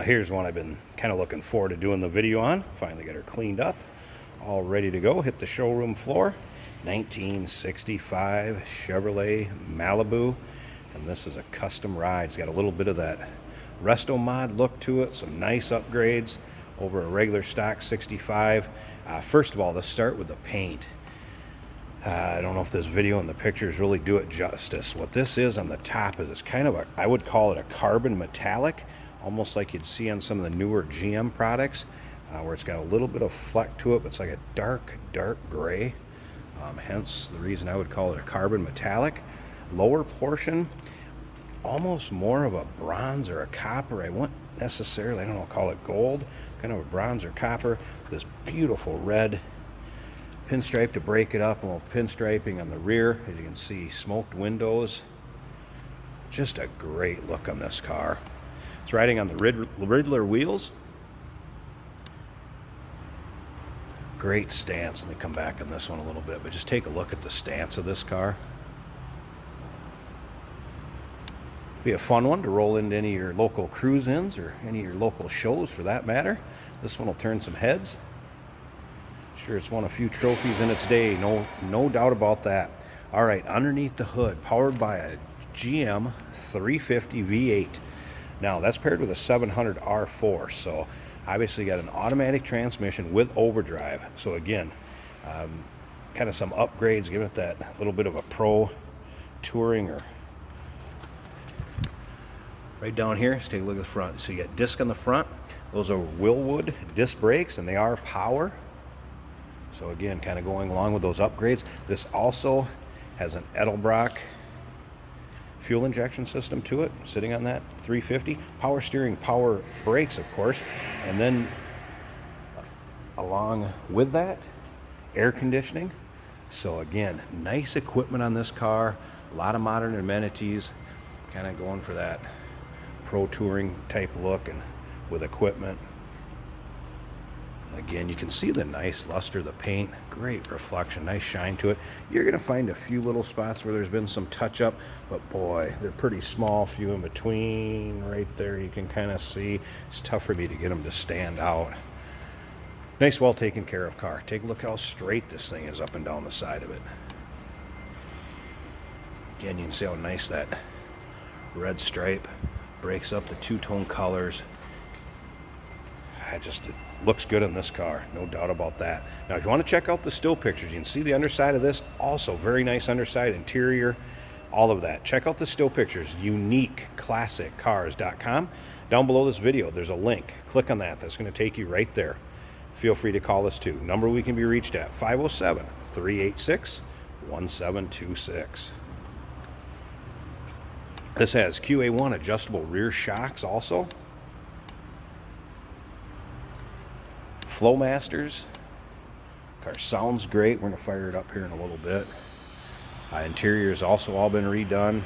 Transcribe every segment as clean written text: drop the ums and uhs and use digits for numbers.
here's one I've been kind of looking forward to doing the video on. Finally got her cleaned up, all ready to go. Hit the showroom floor. 1965 Chevrolet Malibu, and this is a custom ride. It's got a little bit of that resto mod look to it, some nice upgrades over a regular stock 65. First of all, let's start with the paint. I don't know if this video and the pictures really do it justice. What this is on the top is it's kind of a, I would call it a carbon metallic, almost like you'd see on some of the newer GM products, where it's got a little bit of fleck to it, but it's like a dark gray. Hence the reason I would call it a carbon metallic. Lower portion, almost more of a bronze or a copper. I wouldn't necessarily, I don't know, call it gold, kind of a bronze or copper. This beautiful red pinstripe to break it up, a little pinstriping on the rear. As you can see, smoked windows. Just a great look on this car. It's riding on the Riddler wheels. Great stance. Let me come back on this one a little bit, but just take a look at the stance of this car. Be a fun one to roll into any of your local cruise-ins or any of your local shows for that matter. This one will turn some heads. Sure, it's won a few trophies in its day, no doubt about that. All right, underneath the hood, powered by a GM 350 V8. Now, that's paired with a 700 R4, so obviously got an automatic transmission with overdrive. So again, kind of some upgrades, giving it that little bit of a pro touring. Or right down here, let's take a look at the front. So you got disc on the front. Those are Willwood disc brakes, and they are power. So again, kind of going along with those upgrades. This also has an Edelbrock fuel injection system to it, sitting on that 350. Power steering, power brakes, of course. And then along with that, air conditioning. So again, nice equipment on this car. A lot of modern amenities. Kind of going for that pro touring type look and with equipment. Again, you can see the nice luster of the paint, great reflection, nice shine to it. You're going to find a few little spots where there's been some touch-up, but boy, they're pretty small, few in between. Right there, you can kind of see. It's tough for me to get them to stand out. Nice, well taken care of car. Take a look how straight this thing is up and down the side of it. Again, you can see how nice that red stripe breaks up the two-tone colors. It looks good in this car, no doubt about that. Now, if you want to check out the still pictures, you can see the underside of this. Also, very nice underside, interior, all of that. Check out the still pictures, uniqueclassiccars.com. Down below this video, there's a link. Click on that. That's going to take you right there. Feel free to call us too. Number we can be reached at 507-386-1726. This has QA1 adjustable rear shocks also. Flowmasters. Car sounds great. We're going to fire it up here in a little bit. Interior has also all been redone.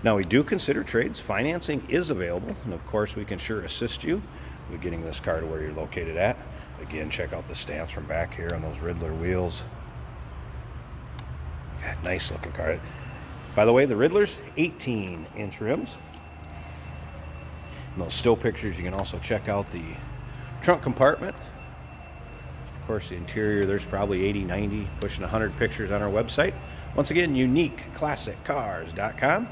Now, we do consider trades. Financing is available, and of course we can sure assist you with getting this car to where you're located at. Again, check out the stance from back here on those Riddler wheels. God, nice looking car. By the way, the Riddler's 18-inch rims. In those still pictures, you can also check out the trunk compartment. Of course, the interior, there's probably 80, 90, pushing 100 pictures on our website. Once again, uniqueclassiccars.com.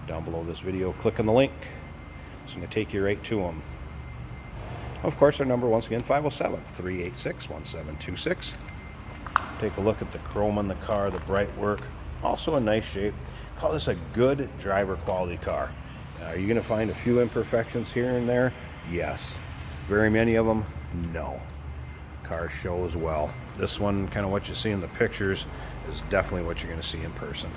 Down below this video, click on the link. It's going to take you right to them. Of course, our number, once again, 507-386-1726. Take a look at the chrome on the car, the bright work. Also in nice shape. Call this a good driver quality car. Are you going to find a few imperfections here and there? Yes. Very many of them? No. Car shows well. This one, kind of what you see in the pictures, is definitely what you're going to see in person.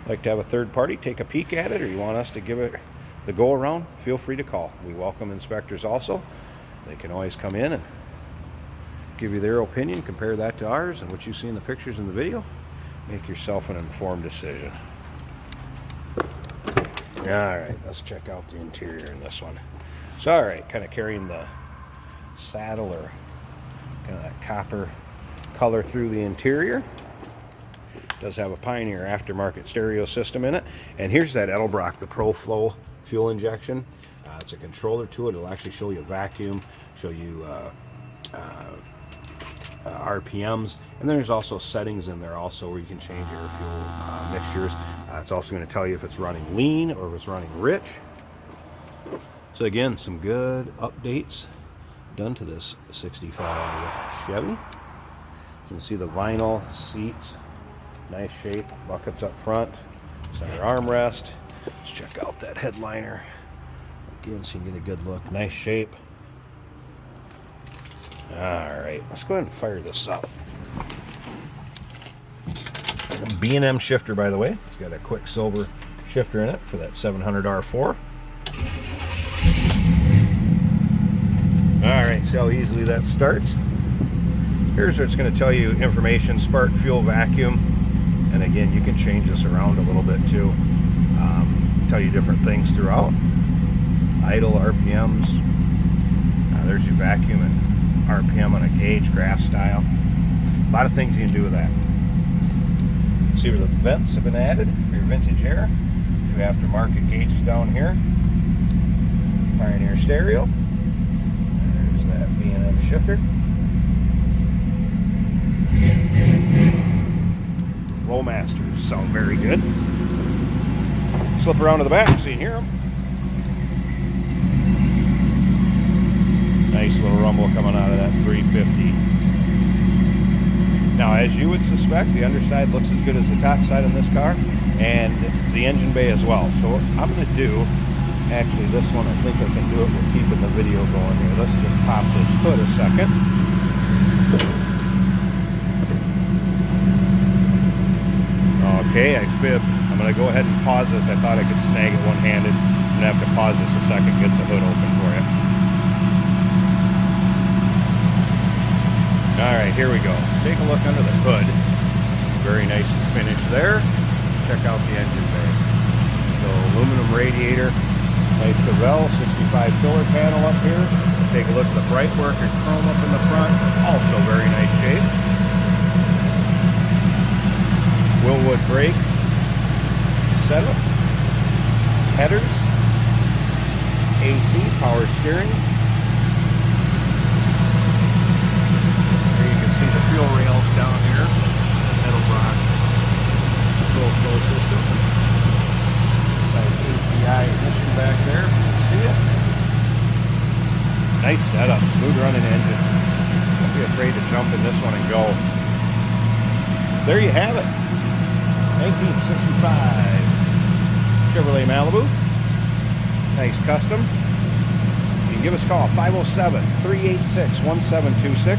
Like to have a third party take a peek at it, or you want us to give it the go around? Feel free to call. We welcome inspectors also. They can always come in and give you their opinion, compare that to ours and what you see in the pictures in the video. Make yourself an informed decision. All right, let's check out the interior in this one. So, all right, kind of carrying the saddle or kind of that copper color through the interior. Does have a Pioneer aftermarket stereo system in it. And here's that Edelbrock, the Pro Flow fuel injection. It's a controller to it. It'll actually show you vacuum, show you RPMs, and then there's also settings in there also where you can change your fuel mixtures. It's also going to tell you if it's running lean or if it's running rich. So again, some good updates done to this 65 Chevy. You can see the vinyl seats, nice shape, buckets up front, center armrest. Let's check out that headliner again so you can get a good look. Nice shape. Alright, let's go ahead and fire this up. B&M shifter, by the way. It's got a Quicksilver shifter in it for that 700 R4. Alright, see how easily that starts. Here's where it's going to tell you information, spark, fuel, vacuum. And again, you can change this around a little bit too. Tell you different things throughout. Idle, RPMs. There's your vacuum and RPM on a gauge, graph style. A lot of things you can do with that. See where the vents have been added for your vintage air. Two aftermarket gauges down here. Pioneer stereo. There's that B&M shifter. Flowmasters sound very good. Slip around to the back so you can hear them. Nice little rumble coming out of that 350. Now, as you would suspect, the underside looks as good as the top side on this car, and the engine bay as well. So what I'm going to do, actually this one I think I can do it with keeping the video going here. Let's just pop this hood a second. Okay, I fibbed. I'm going to go ahead and pause this. I thought I could snag it one-handed. I'm going to have to pause this a second, get the hood open for you. Alright, here we go. So take a look under the hood. Very nice and finished there. Let's check out the engine bay. So aluminum radiator, nice Chevelle 65 filler panel up here. Take a look at the bright work and chrome up in the front. Also very nice shape. Willwood brake setup. Headers. AC, power steering. See the fuel rails down here, Edelbrock full flow system. Nice HDI ignition back there, you can see it. Nice setup, smooth running engine. Don't be afraid to jump in this one and go. There you have it, 1965 Chevrolet Malibu. Nice custom. You can give us a call, 507-386-1726.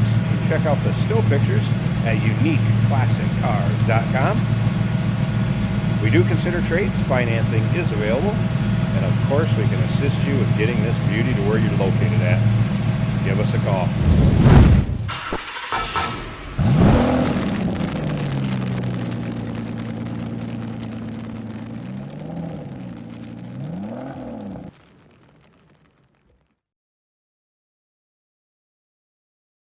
Check out the still pictures at uniqueclassiccars.com. We do consider trades. Financing is available. And of course, we can assist you in getting this beauty to where you're located at. Give us a call.